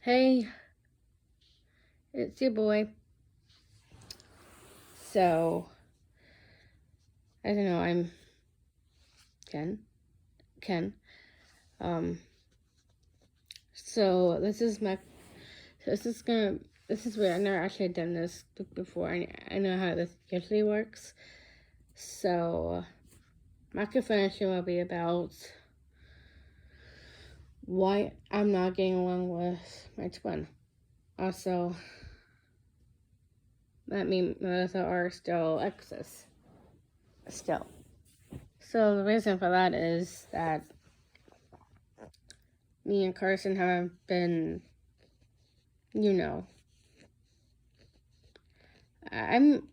Hey, it's your boy. So, I don't know, I'm Ken. Ken. Um, so this is gonna, this is weird. I've never actually done this before. I know how this usually works. So, my confession will be about why I'm not getting along with my twin. Also, that me and Melissa are still exes. Still. So, the reason for that is that me and Carson have been, you know, I'm,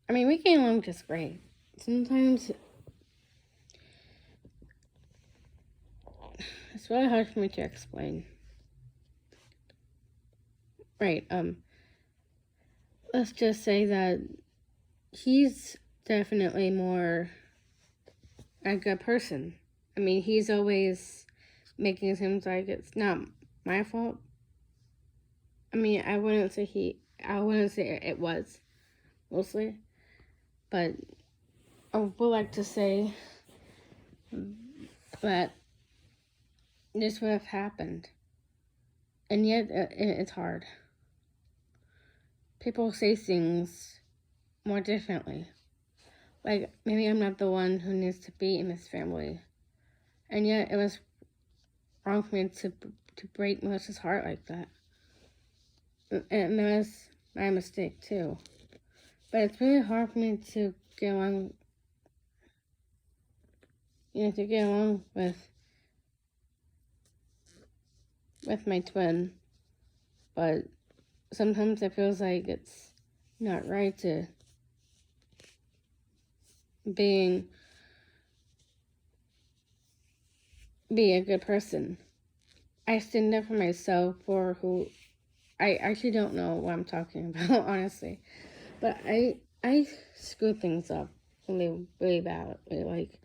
I mean, we get along just great. Sometimes it's really hard for me to explain. Right, let's just say that he's definitely more a good person. I mean, he's always making it seem like it's not my fault. I mean, I wouldn't say it was, mostly. But I would like to say that this would have happened. And yet, it's hard. People say things more differently. Like, maybe I'm not the one who needs to be in this family. And yet, it was wrong for me to break Melissa's heart like that. And that was my mistake, too. But it's really hard for me to get along, with my twin. But sometimes it feels like it's not right to be a good person. I stand up for myself for who I actually don't know what I'm talking about, honestly. But I screw things up really, really badly. Like,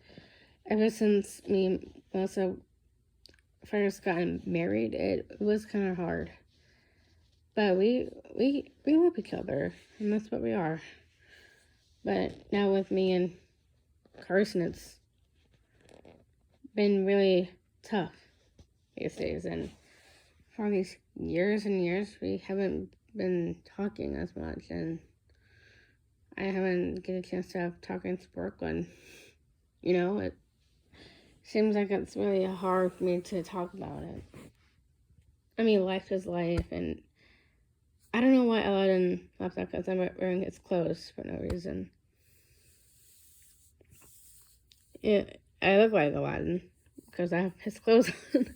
ever since me and Melissa first gotten married, it was kind of hard. But we love each other, and that's what we are. But now with me and Carson, it's been really tough these days. And for these years and years, we haven't been talking as much. And I haven't get a chance to have talking to Brooklyn. It seems like it's really hard for me to talk about it. I mean, life is life, and I don't know why Aladdin left that because I'm wearing his clothes for no reason. I look like Aladdin because I have his clothes on.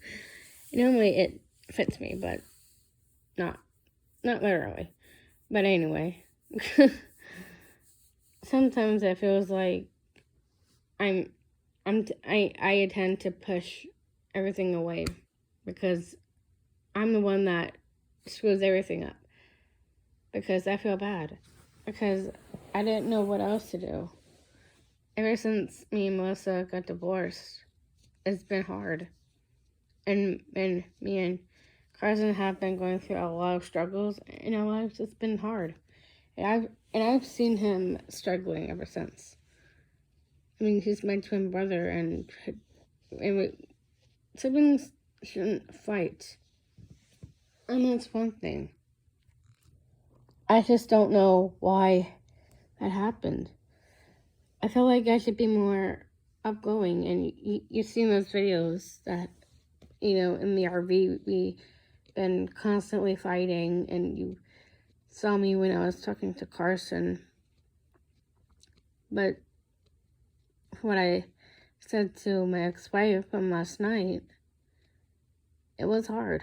Normally it fits me, but not literally. But anyway, sometimes it feels like I tend to push everything away because I'm the one that screws everything up because I feel bad because I didn't know what else to do. Ever since me and Melissa got divorced, it's been hard, and me and Carson have been going through a lot of struggles in our lives. It's been hard, and I've seen him struggling ever since. I mean, he's my twin brother, and siblings shouldn't fight. I mean, it's one thing. I just don't know why that happened. I feel like I should be more outgoing, and you've seen those videos that, in the RV, we been constantly fighting, and you saw me when I was talking to Carson. But what I said to my ex-wife from last night, it was hard.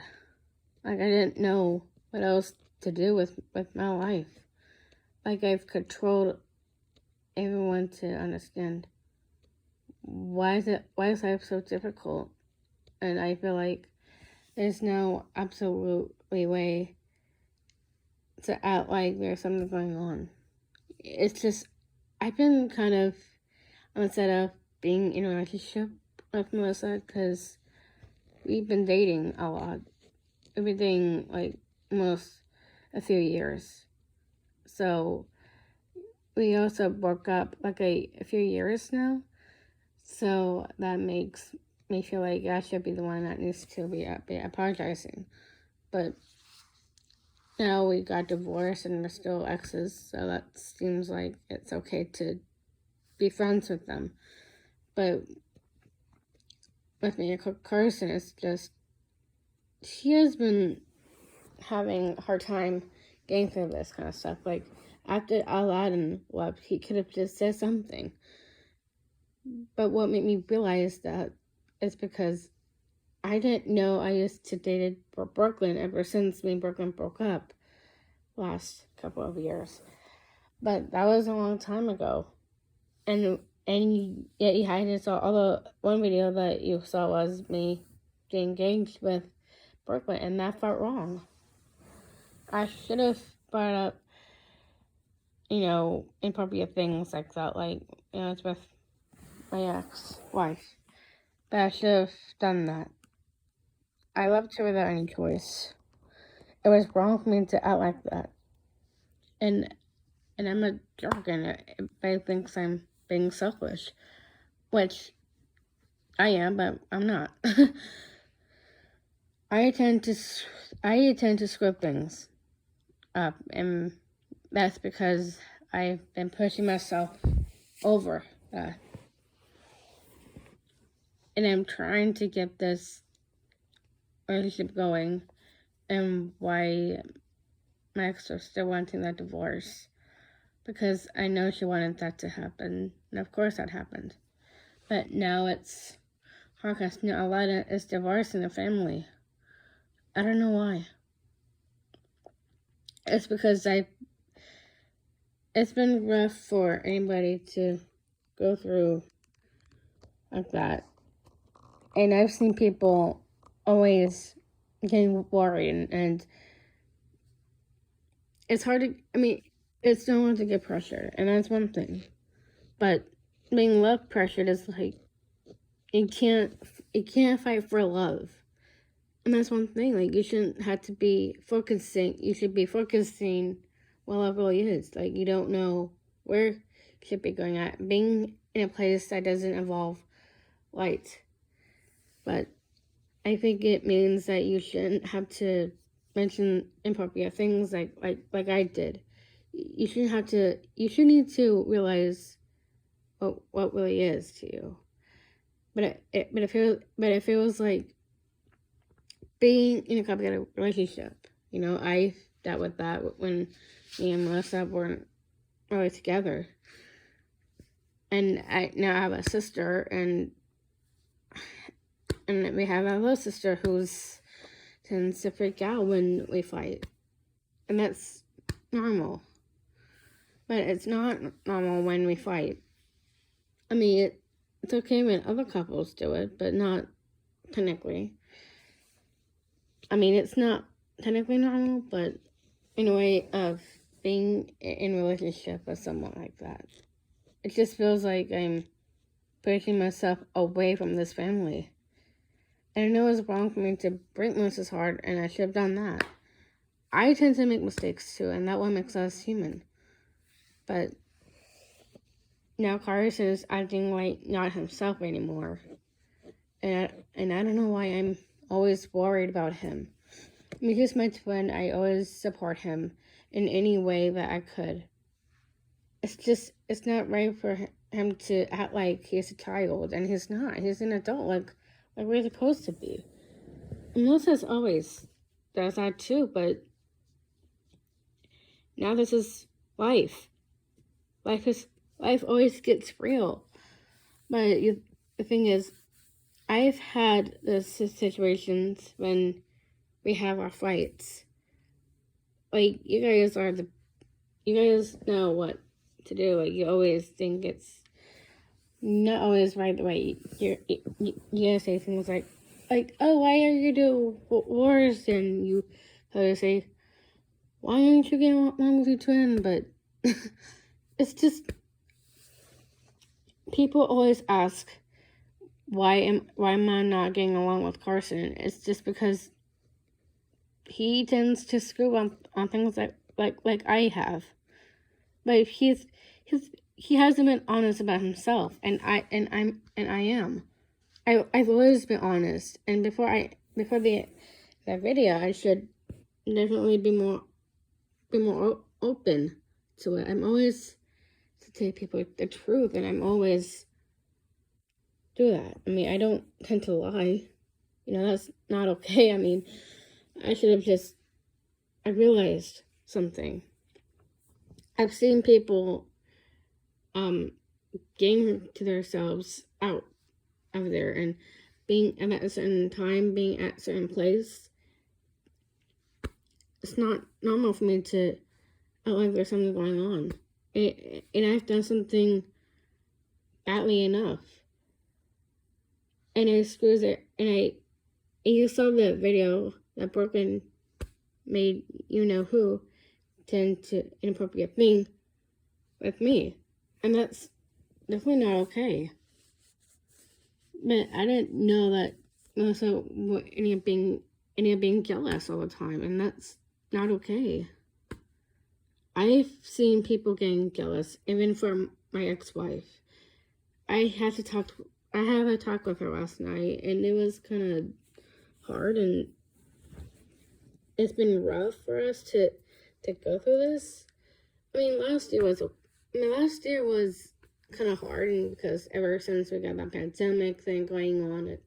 Like, I didn't know what else to do with my life. Like, I've controlled everyone to understand why is life so difficult, and I feel like there's no absolutely way to act like there's something going on. It's just I've been kind of instead of being in a relationship with Melissa because we've been dating a lot, we've been dating like almost a few years. So we also broke up like a few years now. So that makes me feel like I should be the one that needs to be apologizing. But now we got divorced and we're still exes, so that seems like it's okay to be friends with them. But with me and Carson, it's just, she has been having a hard time getting through this kind of stuff. Like, after Aladdin left, he could have just said something. But what made me realize that is because I didn't know I used to dated Brooklyn ever since me and Brooklyn broke up last couple of years. But that was a long time ago. And yet you hadn't saw, although one video that you saw was me getting engaged with Brooklyn, and that felt wrong. I should have brought up, inappropriate things like that, like, it's with my ex-wife. But I should have done that. I loved her without any choice. It was wrong for me to act like that. And I'm a jerk, and everybody thinks I'm being selfish, which I am, but I'm not. I tend to screw things up, and that's because I've been pushing myself over that. And I'm trying to get this relationship going, and why my ex is still wanting that divorce, because I know she wanted that to happen, and of course that happened. But now it's hard because Aladdin is divorced in the family. I don't know why. It's because it's been rough for anybody to go through like that. And I've seen people always getting worried, and it's hard to, it's normal to get pressured, and that's one thing. But being love pressured is like, you can't fight for love. And that's one thing, like, you shouldn't have to be focusing, you should be focusing what love really is. Like, you don't know where you should be going at. Being in a place that doesn't involve light. But I think it means that you shouldn't have to mention inappropriate things like I did. You should need to realize what really is to you. But it feels like being in a complicated relationship. I dealt with that when me and Melissa weren't really together. And now I have a sister, and we have a little sister who's tends to freak out when we fight. And that's normal. But it's not normal when we fight. It's okay when other couples do it, but not technically. It's not technically normal, but in a way of being in a relationship with someone like that. It just feels like I'm pushing myself away from this family. And I know it's wrong for me to break Melissa's heart, and I should have done that. I tend to make mistakes too, and that what makes us human. But now Carson is acting like not himself anymore. And I don't know why I'm always worried about him. He's my twin. I always support him in any way that I could. It's not right for him to act like he's a child, and he's not. He's an adult, like we're supposed to be. Melissa's always does that too, but now this is life. Life always gets real. But the thing is, I've had those situations when we have our fights. Like, you guys know what to do. Like, you always think it's not always right the way you gotta say things like, oh, why are you doing wars? And you gotta say, why aren't you getting along with your twin? But it's just, people always ask, why am I not getting along with Carson? It's just because he tends to screw up on things like I have. But he hasn't been honest about himself, and I am. I've always been honest, and before the video, I should definitely be more open to it. I'm always to tell people the truth, and I'm always do that. I mean, I don't tend to lie. You know, that's not okay. I mean, I should have just, I realized something. I've seen people getting to themselves out of there and being at a certain time, being at a certain place. It's not normal for me to act like there's something going on. And I've done something badly enough. And it screws it. And you saw the video that Brooklyn made you know who tend to inappropriate thing with me. And that's definitely not okay. But I didn't know that Melissa would end up being jealous all the time, and that's not okay. I've seen people getting jealous, even from my ex-wife. I had a talk with her last night, and it was kind of hard, and it's been rough for us to go through this. I mean, last year was kind of hard, and because ever since we got that pandemic thing going on,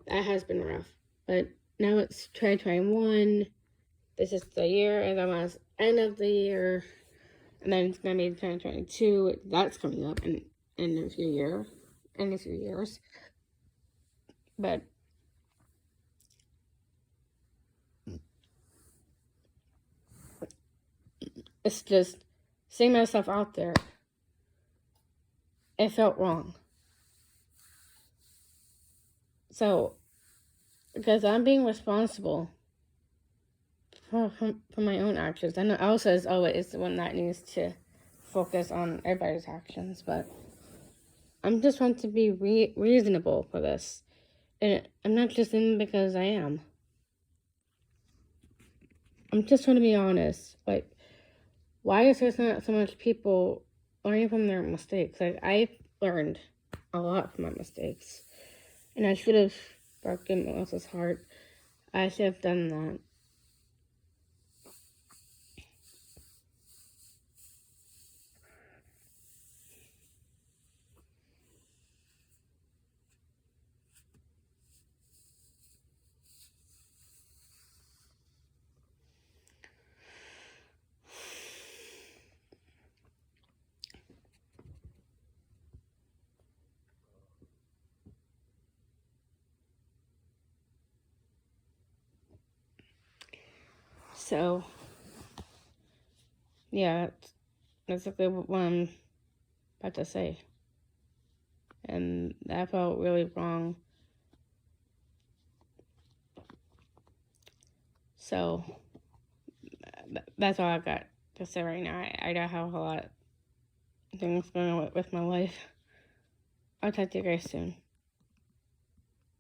that has been rough. But now it's 2021. This is the year, and then last end of the year, and then it's gonna be 2022. That's coming up in a few years. But it's just seeing myself out there. It felt wrong. So, because I'm being responsible for my own actions. And Elsa is always the one that needs to focus on everybody's actions. But I'm just trying to be reasonable for this. And I'm not just in because I am. I'm just trying to be honest. Like, why is there not so much people learning from their mistakes? Like, I've learned a lot from my mistakes. And I should have broken Melissa's heart. I should have done that. So, yeah, that's exactly what I'm about to say. And that felt really wrong. So, that's all I got to say right now. I don't have a lot of things going on with my life. I'll talk to you guys soon.